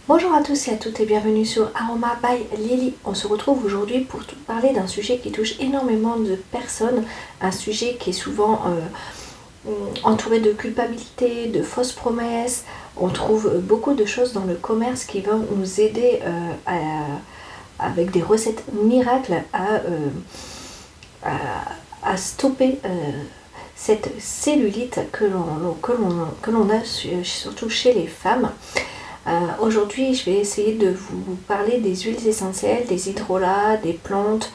Bonjour à tous et à toutes et bienvenue sur Aroma by Lily. On se retrouve aujourd'hui pour parler d'un sujet qui touche énormément de personnes, un sujet qui est souvent entouré de culpabilité, de fausses promesses. On trouve beaucoup de choses dans le commerce qui vont nous aider avec des recettes miracles à stopper cette cellulite que l'on a surtout chez les femmes. Aujourd'hui, je vais essayer de vous parler des huiles essentielles, des hydrolats, des plantes,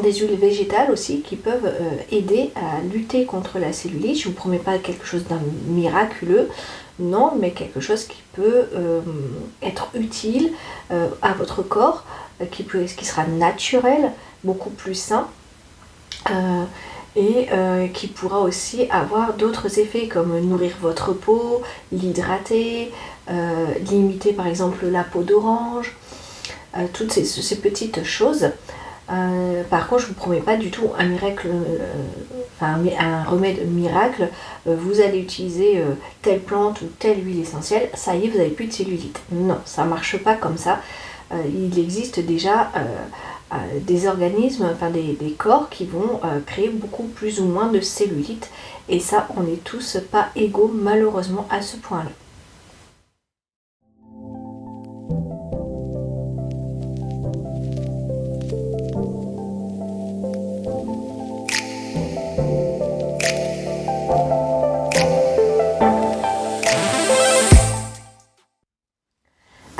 des huiles végétales aussi qui peuvent aider à lutter contre la cellulite. Je ne vous promets pas quelque chose d'un miraculeux, non, mais quelque chose qui peut être utile à votre corps, qui sera naturel, beaucoup plus sain. Qui pourra aussi avoir d'autres effets comme nourrir votre peau, l'hydrater, limiter par exemple la peau d'orange, toutes ces petites choses. Par contre, je ne vous promets pas du tout un miracle, un remède miracle. Vous allez utiliser telle plante ou telle huile essentielle, ça y est, vous n'avez plus de cellulite. Non, ça ne marche pas comme ça. Il existe déjà des organismes, des corps qui vont créer beaucoup plus ou moins de cellulite. Et ça, on n'est tous pas égaux malheureusement à ce point-là.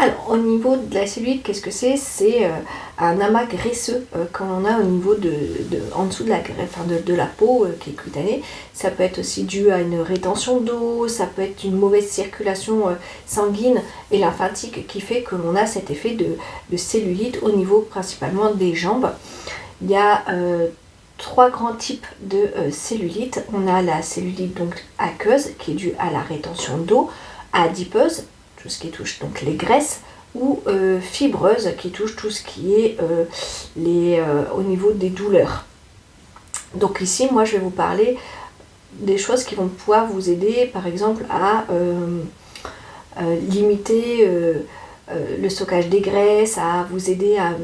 Alors, au niveau de la cellulite, qu'est-ce que c'est? C'est un amas graisseux qu'on a au niveau en dessous de la peau qui est cutanée. Ça peut être aussi dû à une rétention d'eau, ça peut être une mauvaise circulation sanguine et lymphatique qui fait que l'on a cet effet de cellulite au niveau principalement des jambes. Il y a trois grands types de cellulite. On a la cellulite donc aqueuse qui est due à la rétention d'eau, adipeuse, tout ce qui touche donc les graisses, ou fibreuse qui touche tout ce qui est au niveau des douleurs. Donc ici, moi je vais vous parler des choses qui vont pouvoir vous aider, par exemple à limiter le stockage des graisses, à vous aider à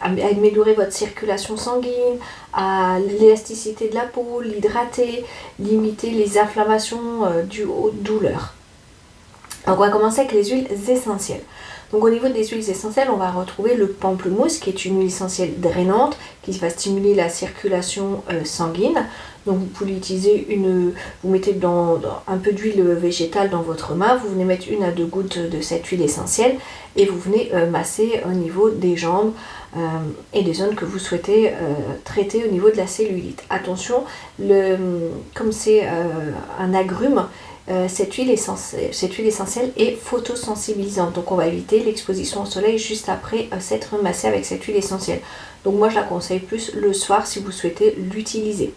améliorer votre circulation sanguine, à l'élasticité de la peau, l'hydrater, limiter les inflammations dues aux douleurs. Donc on va commencer avec les huiles essentielles. Donc au niveau des huiles essentielles, on va retrouver le pamplemousse qui est une huile essentielle drainante qui va stimuler la circulation sanguine. Donc vous pouvez utiliser vous mettez un peu d'huile végétale dans votre main, vous venez mettre 1 à 2 gouttes de cette huile essentielle et vous venez masser au niveau des jambes et des zones que vous souhaitez traiter au niveau de la cellulite. Attention, comme c'est un agrume, cette huile essentielle est photosensibilisante, donc on va éviter l'exposition au soleil juste après s'être massé avec cette huile essentielle. Donc moi je la conseille plus le soir si vous souhaitez l'utiliser.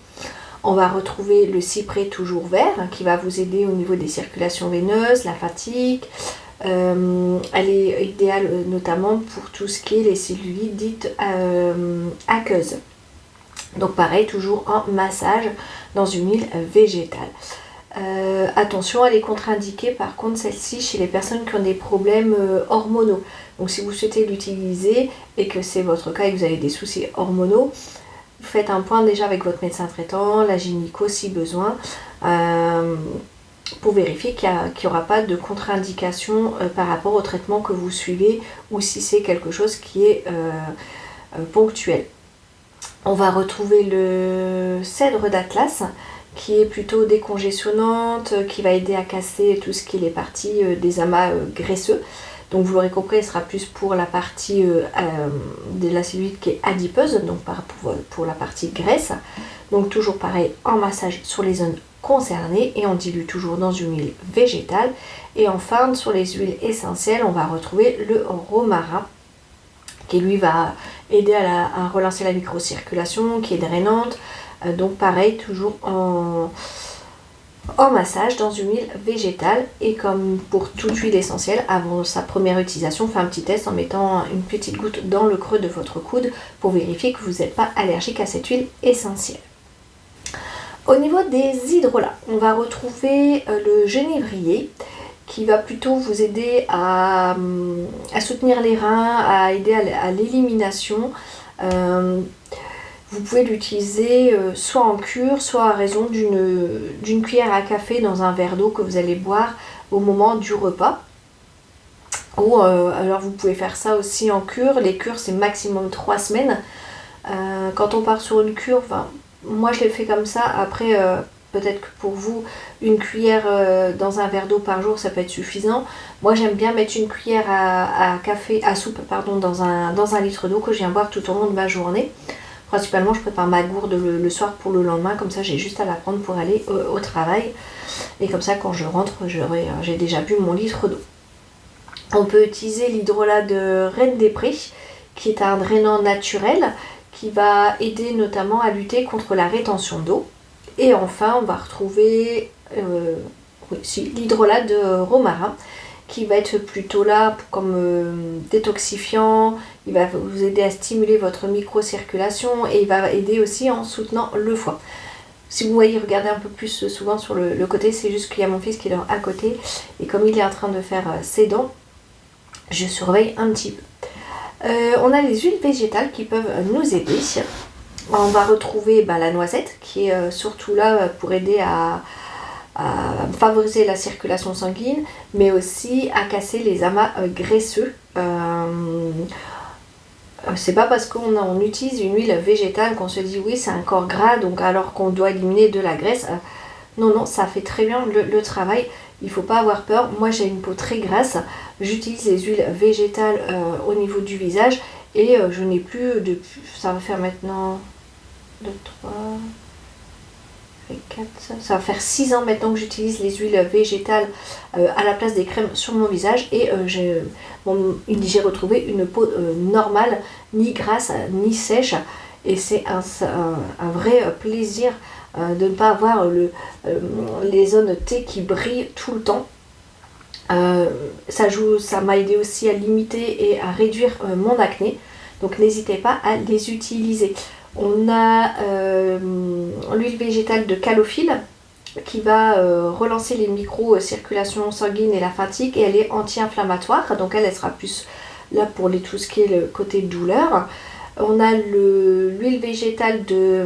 On va retrouver le cyprès toujours vert qui va vous aider au niveau des circulations veineuses, lymphatiques. Elle est idéale notamment pour tout ce qui est les cellulites dites aqueuses. Donc pareil, toujours en massage dans une huile végétale. Attention, elle est contre-indiquée par contre celle-ci chez les personnes qui ont des problèmes hormonaux. Donc si vous souhaitez l'utiliser et que c'est votre cas et que vous avez des soucis hormonaux, faites un point déjà avec votre médecin traitant, la gynéco si besoin, pour vérifier qu'il n'y aura pas de contre-indication par rapport au traitement que vous suivez ou si c'est quelque chose qui est ponctuel. On va retrouver le cèdre d'Atlas qui est plutôt décongestionnante, qui va aider à casser tout ce qui est les parties des amas graisseux. Donc vous l'aurez compris, elle sera plus pour la partie de la cellulite qui est adipeuse, donc pour la partie graisse. Donc toujours pareil, en massage sur les zones concernées et on dilue toujours dans une huile végétale. Et enfin, sur les huiles essentielles, on va retrouver le romarin qui lui va aider à relancer la microcirculation, qui est drainante. Donc pareil, toujours en massage dans une huile végétale. Et comme pour toute huile essentielle, avant sa première utilisation, faites un petit test en mettant une petite goutte dans le creux de votre coude pour vérifier que vous n'êtes pas allergique à cette huile essentielle. Au niveau des hydrolats, on va retrouver le genévrier qui va plutôt vous aider à soutenir les reins, à aider à l'élimination. Vous pouvez l'utiliser soit en cure, soit à raison d'une cuillère à café dans un verre d'eau que vous allez boire au moment du repas. Ou alors vous pouvez faire ça aussi en cure. Les cures c'est maximum 3 semaines. Quand on part sur une cure, moi je l'ai fait comme ça. Après peut-être que pour vous une cuillère dans un verre d'eau par jour ça peut être suffisant. Moi j'aime bien mettre une cuillère à soupe dans un litre d'eau que je viens boire tout au long de ma journée. Principalement je prépare ma gourde le soir pour le lendemain, comme ça j'ai juste à la prendre pour aller au travail. Et comme ça quand je rentre j'ai déjà bu mon litre d'eau. On peut utiliser l'hydrolat de Reine des Prés, qui est un drainant naturel qui va aider notamment à lutter contre la rétention d'eau. Et enfin, on va retrouver l'hydrolat de romarin, qui va être plutôt là comme détoxifiant. Il va vous aider à stimuler votre microcirculation et il va aider aussi en soutenant le foie. Si vous voyez, regardez un peu plus souvent sur le côté, c'est juste qu'il y a mon fils qui est là à côté et comme il est en train de faire ses dents, je surveille un petit peu. On a les huiles végétales qui peuvent nous aider. On va retrouver la noisette qui est surtout là pour aider à favoriser la circulation sanguine, mais aussi à casser les amas graisseux. C'est pas parce qu'on utilise une huile végétale qu'on se dit oui c'est un corps gras donc alors qu'on doit éliminer de la graisse. Non, ça fait très bien le travail. Il ne faut pas avoir peur. Moi j'ai une peau très grasse. J'utilise les huiles végétales au niveau du visage et je n'ai plus de... Ça va faire maintenant 2, 3... 4, ça va faire 6 ans maintenant que j'utilise les huiles végétales à la place des crèmes sur mon visage et j'ai retrouvé une peau normale, ni grasse ni sèche et c'est un vrai plaisir de ne pas avoir les zones T qui brillent tout le temps. Ça m'a aidé aussi à limiter et à réduire mon acné, donc n'hésitez pas à les utiliser. On a l'huile végétale de calophylle qui va relancer les micro-circulations sanguines et la fatigue et elle est anti-inflammatoire, donc elle sera plus là pour tout ce qui est le côté douleur. On a l'huile végétale de,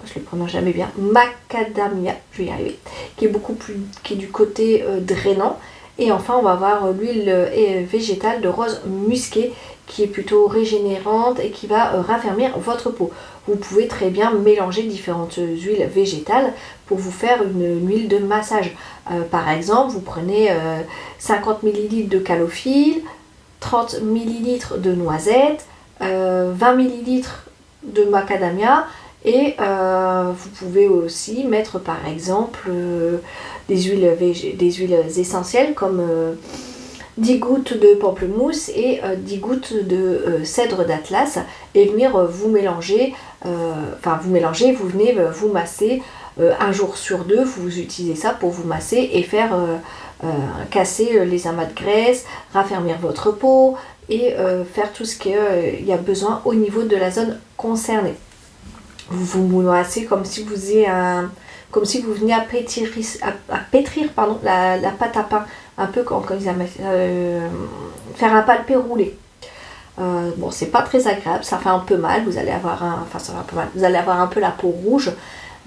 je le prononce jamais bien, macadamia, je vais y arriver, qui est du côté drainant. Et enfin on va avoir l'huile végétale de rose musquée qui est plutôt régénérante et qui va raffermir votre peau. Vous pouvez très bien mélanger différentes huiles végétales pour vous faire une huile de massage. Par exemple, vous prenez 50 ml de calophylle, 30 ml de noisette, 20 ml de macadamia et vous pouvez aussi mettre par exemple des huiles essentielles comme 10 gouttes de pamplemousse et 10 gouttes de cèdre d'Atlas et venir vous mélanger, vous venez vous masser un jour sur 2, vous utilisez ça pour vous masser et faire casser les amas de graisse, raffermir votre peau et faire tout ce qu'il y a besoin au niveau de la zone concernée. Vous massez comme si vous veniez à pétrir la pâte à pain, un peu quand ils faire un palpé roulé. Bon, c'est pas très agréable, ça fait un peu mal, vous allez avoir un peu la peau rouge,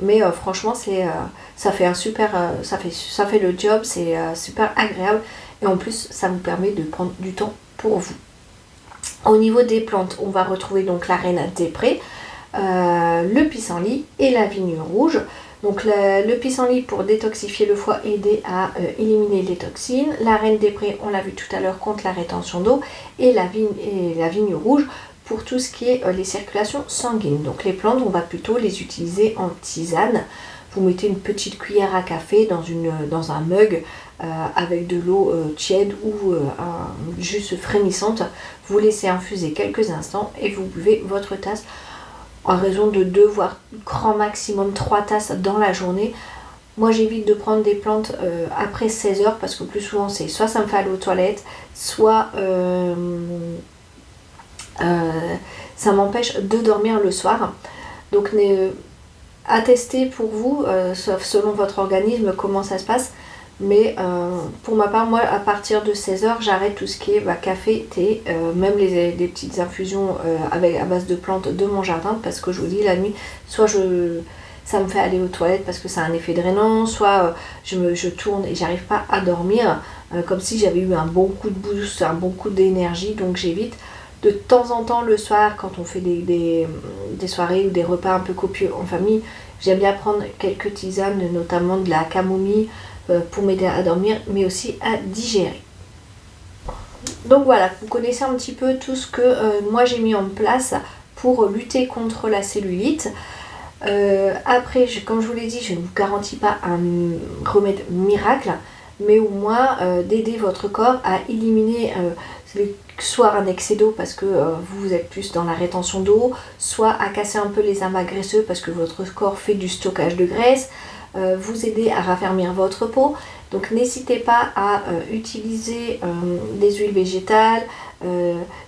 mais franchement ça fait le job, c'est super agréable et en plus ça vous permet de prendre du temps pour vous. Au niveau des plantes, on va retrouver donc la reine des prés, le pissenlit et la vigne rouge. Donc le pissenlit pour détoxifier le foie, aider à éliminer les toxines. La reine des prés, on l'a vu tout à l'heure, contre la rétention d'eau. Et la vigne rouge pour tout ce qui est les circulations sanguines. Donc les plantes, on va plutôt les utiliser en tisane. Vous mettez une petite cuillère à café dans un mug avec de l'eau tiède ou juste frémissante. Vous laissez infuser quelques instants et vous buvez votre tasse. En raison de 2 voire grand maximum 3 tasses dans la journée. Moi j'évite de prendre des plantes après 16 heures parce que plus souvent c'est soit ça me fait aller aux toilettes, soit ça m'empêche de dormir le soir. Donc à tester pour vous, selon votre organisme comment ça se passe. Mais pour ma part, moi, à partir de 16h, j'arrête tout ce qui est café, thé, même des petites infusions à base de plantes de mon jardin, parce que je vous dis, la nuit, soit ça me fait aller aux toilettes parce que ça a un effet drainant, soit je tourne et j'arrive pas à dormir, comme si j'avais eu un bon coup de boost, un bon coup d'énergie, donc j'évite. De temps en temps, le soir, quand on fait des soirées ou des repas un peu copieux en famille, j'aime bien prendre quelques tisanes, notamment de la camomille, pour m'aider à dormir, mais aussi à digérer. Donc voilà, vous connaissez un petit peu tout ce que moi j'ai mis en place pour lutter contre la cellulite. Après, comme je vous l'ai dit, je ne vous garantis pas un remède miracle, mais au moins d'aider votre corps à éliminer soit un excès d'eau parce que vous êtes plus dans la rétention d'eau, soit à casser un peu les amas graisseux parce que votre corps fait du stockage de graisse, vous aider à raffermir votre peau. Donc n'hésitez pas à utiliser des huiles végétales,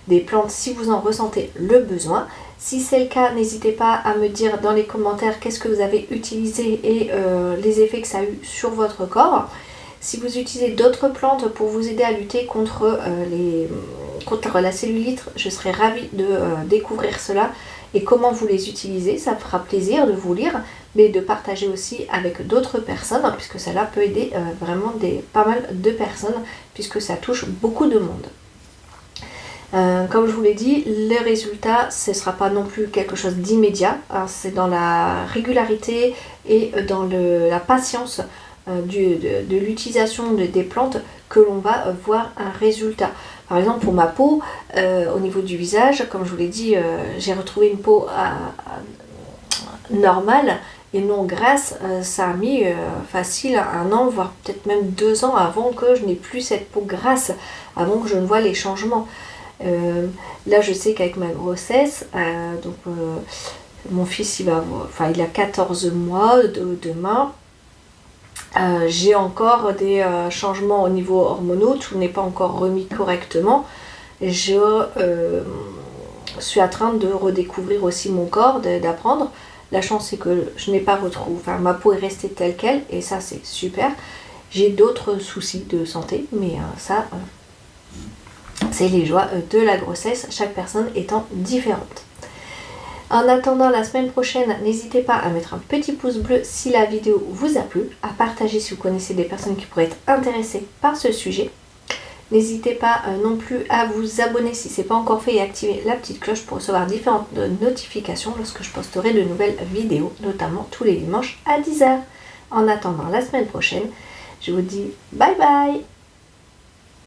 des plantes si vous en ressentez le besoin. Si c'est le cas, n'hésitez pas à me dire dans les commentaires qu'est-ce que vous avez utilisé et les effets que ça a eu sur votre corps. Si vous utilisez d'autres plantes pour vous aider à lutter contre la cellulite, je serais ravie de découvrir cela et comment vous les utilisez. Ça me fera plaisir de vous lire, mais de partager aussi avec d'autres personnes, puisque cela peut aider vraiment pas mal de personnes, puisque ça touche beaucoup de monde. Comme je vous l'ai dit, les résultats, ce ne sera pas non plus quelque chose d'immédiat. C'est dans la régularité et dans la patience de l'utilisation des plantes que l'on va voir un résultat. Par exemple, pour ma peau, au niveau du visage, comme je vous l'ai dit, j'ai retrouvé une peau normale et non grasse. Ça a mis facile 1 an, voire peut-être même 2 ans avant que je n'ai plus cette peau grasse, avant que je ne voie les changements. Là, je sais qu'avec ma grossesse, mon fils il a 14 mois demain. J'ai encore des changements au niveau hormonaux, tout n'est pas encore remis correctement. Je suis en train de redécouvrir aussi mon corps, d'apprendre. La chance c'est que je n'ai pas retrouvé, ma peau est restée telle qu'elle et ça c'est super. J'ai d'autres soucis de santé, mais ça c'est les joies de la grossesse, chaque personne étant différente. En attendant la semaine prochaine, n'hésitez pas à mettre un petit pouce bleu si la vidéo vous a plu, à partager si vous connaissez des personnes qui pourraient être intéressées par ce sujet. N'hésitez pas non plus à vous abonner si ce n'est pas encore fait et activer la petite cloche pour recevoir différentes notifications lorsque je posterai de nouvelles vidéos, notamment tous les dimanches à 10h. En attendant la semaine prochaine, je vous dis bye bye!